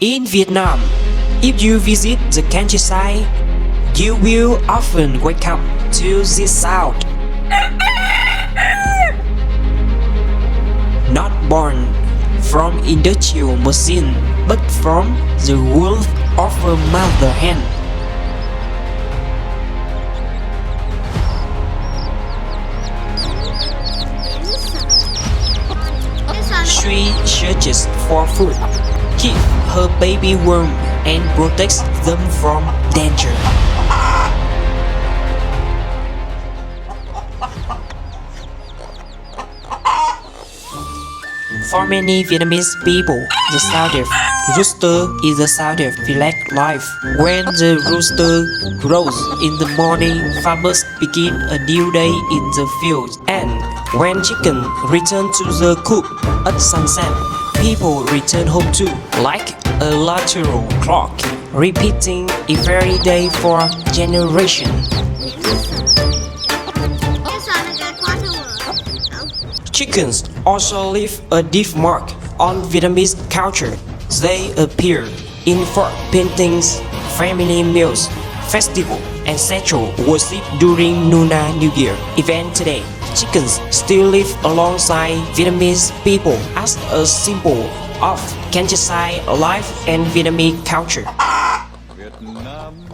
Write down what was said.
In Vietnam, if you visit the countryside, you will often wake up to this sound. Not born from industrial machine, but from the wolf of a mother hen. She searches for food, keeps her baby warm, and protects them from danger. For many Vietnamese people, the sound of rooster is the sound of village life. When the rooster crows in the morning, farmers begin a new day in the fields. And when chicken return to the coop at sunset, people return home too, like a lateral clock, repeating every day for generations. Chickens also leave a deep mark on Vietnamese culture. They appear in folk paintings, family meals, festival, and central worship during Lunar New Year event today. Chickens still live alongside Vietnamese people as a symbol of countryside life and Vietnamese culture. Vietnam.